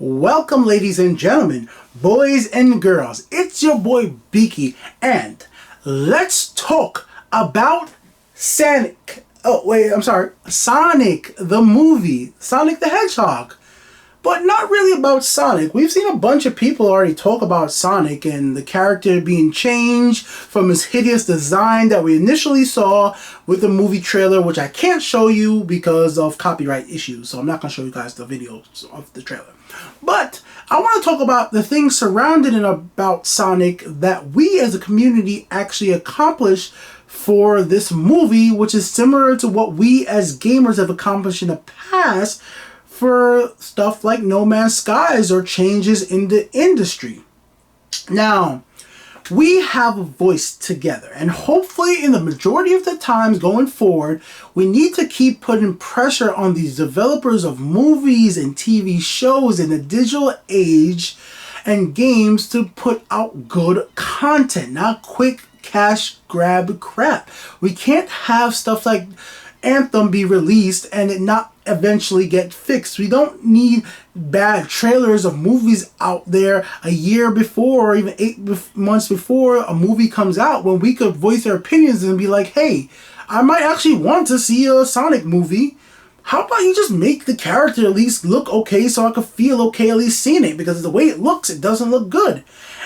Welcome, ladies and gentlemen, boys and girls. It's your boy Beaky, and let's talk about Sonic. Sonic the movie, Sonic the Hedgehog. But not really about Sonic. We've seen a bunch of people already talk about Sonic and the character being changed from his hideous design that we initially saw with the movie trailer, which I can't show you because of copyright issues. So I'm not going to show you guys the videos of the trailer. But I want to talk about the things surrounding and about Sonic that we as a community actually accomplished for this movie, which is similar to what we as gamers have accomplished in the past for stuff like No Man's Skies or changes in the industry. Now, we have a voice together, and hopefully in the majority of the times going forward, we need to keep putting pressure on these developers of movies and TV shows in the digital age and games to put out good content, not quick cash grab crap. We can't have stuff like Anthem be released and it not eventually get fixed. We don't need bad trailers of movies out there a year before or even 8 months before a movie comes out when we could voice our opinions and be like, hey, I might actually want to see a Sonic movie. How about you just make the character at least look okay so I could feel okay at least seeing it, because the way it looks, it doesn't look good.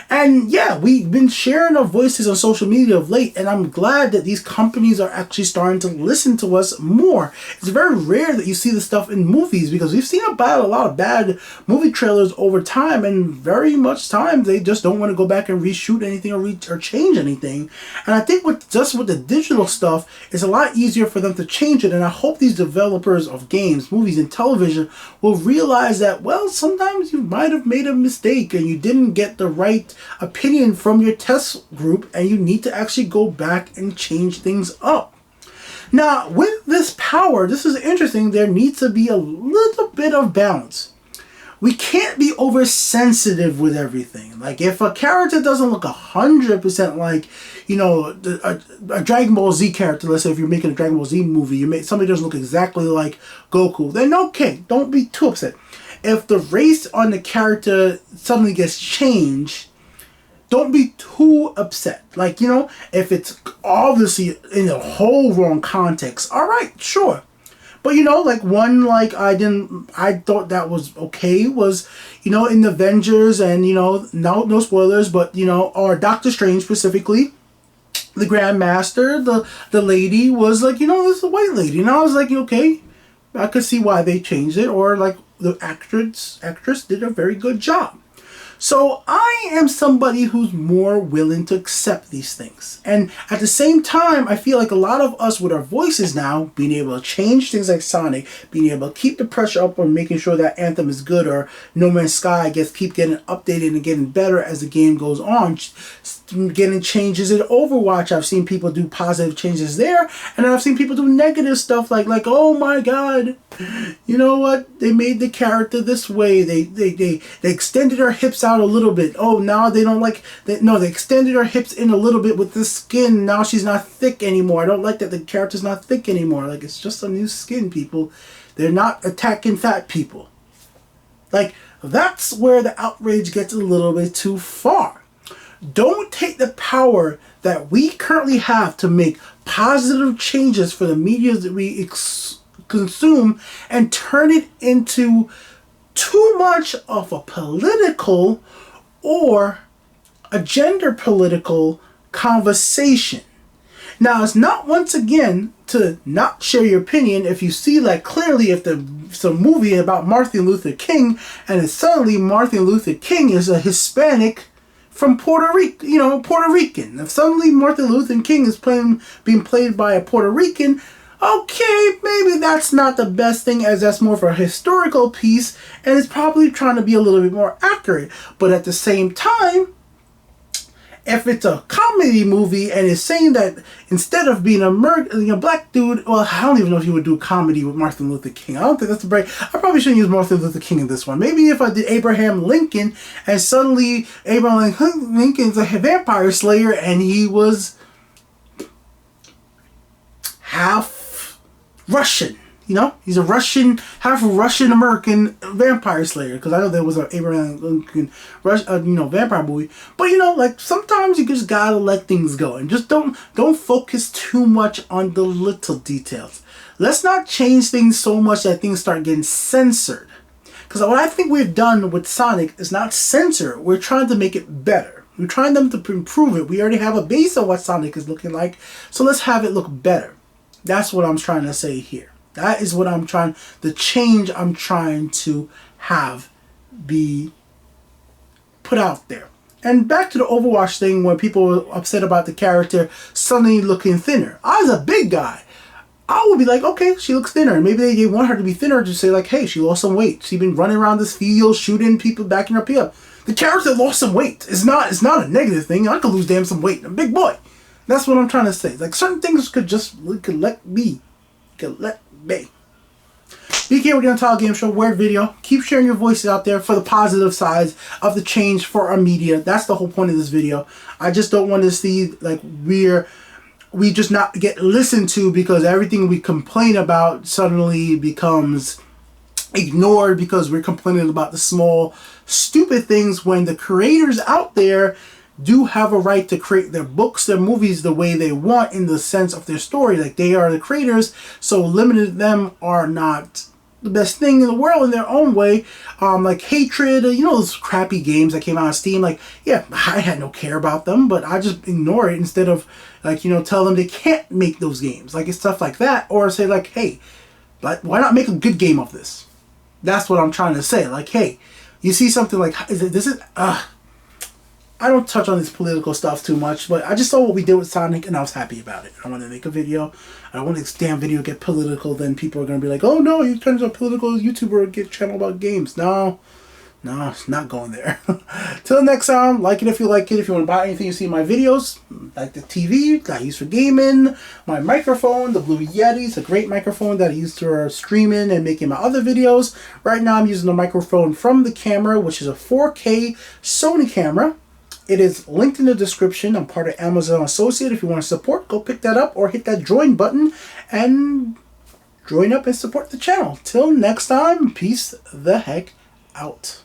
And yeah, we've been sharing our voices on social media of late, and I'm glad that these companies are actually starting to listen to us more. It's very rare that you see this stuff in movies, because we've seen about a lot of bad movie trailers over time, and very much time they just don't want to go back and reshoot anything or change anything. And I think with the digital stuff, it's a lot easier for them to change it, and I hope these developers of games, movies, and television will realize that, well, sometimes you might have made a mistake and you didn't get the right opinion from your test group, and you need to actually go back and change things up. Now, with this power, this is interesting, there needs to be a little bit of balance. We can't be oversensitive with everything. Like, if a character doesn't look 100% like, a Dragon Ball Z character, let's say if you're making a Dragon Ball Z movie, somebody doesn't look exactly like Goku, then okay, don't be too upset. If the race on the character suddenly gets changed, don't be too upset. Like, if it's obviously in a whole wrong context, all right, sure. But I thought that was okay was, in the Avengers, and no spoilers, but or Doctor Strange specifically, the Grandmaster, the lady was like, this is a white lady, and I was like, okay, I could see why they changed it, or like the actress did a very good job. So I am somebody who's more willing to accept these things. And at the same time, I feel like a lot of us with our voices now, being able to change things like Sonic, being able to keep the pressure up on making sure that Anthem is good, or No Man's Sky keep getting updated and getting better as the game goes on, getting changes in Overwatch. I've seen people do positive changes there, and I've seen people do negative stuff like oh my god, you know what? They made the character this way. They extended her hips out a little bit. Oh, now they don't like that. No, they extended her hips in a little bit with the skin. Now she's not thick anymore. I don't like that the character's not thick anymore. Like, it's just a new skin, people. They're not attacking fat people. Like, that's where the outrage gets a little bit too far. Don't take the power that we currently have to make positive changes for the media that we consume and turn it into too much of a political or a gender political conversation. Now, it's not, once again, to not share your opinion if you see that clearly, if it's a movie about Martin Luther King and it's suddenly Martin Luther King is a Hispanic from Puerto Rico, Puerto Rican. If suddenly Martin Luther King is being played by a Puerto Rican, okay, maybe that's not the best thing, as that's more for a historical piece, and it's probably trying to be a little bit more accurate. But at the same time, if it's a comedy movie and it's saying that instead of being a black dude, well, I don't even know if you would do a comedy with Martin Luther King. I don't think that's I probably shouldn't use Martin Luther King in this one. Maybe if I did Abraham Lincoln, and suddenly Abraham Lincoln's a vampire slayer, and he was half Russian. You know, he's a Russian, half Russian American vampire slayer. Because I know there was an Abraham Lincoln, vampire movie. But you know, like sometimes you just gotta let things go and just don't focus too much on the little details. Let's not change things so much that things start getting censored. Because what I think we've done with Sonic is not censor. We're trying to make it better. We're trying them to improve it. We already have a base of what Sonic is looking like, so let's have it look better. That's what I'm trying to say here. That is what I'm trying, the change I'm trying to have be put out there. And back to the Overwatch thing when people were upset about the character suddenly looking thinner. I was a big guy. I would be like, okay, she looks thinner. And maybe they want her to be thinner to say like, hey, she lost some weight. She's been running around this field, shooting people, backing her up. The character lost some weight. It's not a negative thing. I could lose some weight. I'm a big boy. That's what I'm trying to say. Like certain things could let be. BK, we're going to talk game show, weird video. Keep sharing your voices out there for the positive sides of the change for our media. That's the whole point of this video. I just don't want to see like we just not get listened to because everything we complain about suddenly becomes ignored because we're complaining about the small, stupid things when the creators out there do have a right to create their books, their movies the way they want in the sense of their story. Like they are the creators, so limited them are not the best thing in the world in their own way. Like Hatred, you know, those crappy games that came out on Steam. Like, yeah, I had no care about them, but I just ignore it instead of like, you know, tell them they can't make those games. Like it's stuff like that, or say like, hey, but why not make a good game of this? That's what I'm trying to say. Like, hey, you see something like I don't touch on this political stuff too much, but I just saw what we did with Sonic and I was happy about it. I want to make a video. I don't want this damn video to get political. Then people are going to be like, oh no, you turned into a political YouTuber and get a channel about games. No, it's not going there. Till next time, like it if you like it. If you want to buy anything you see in my videos, like the TV that I use for gaming, my microphone, the Blue Yeti, it's a great microphone that I use for streaming and making my other videos. Right now I'm using the microphone from the camera, which is a 4K Sony camera. It is linked in the description. I'm part of Amazon Associate. If you want to support, go pick that up or hit that join button and join up and support the channel. Till next time, peace the heck out.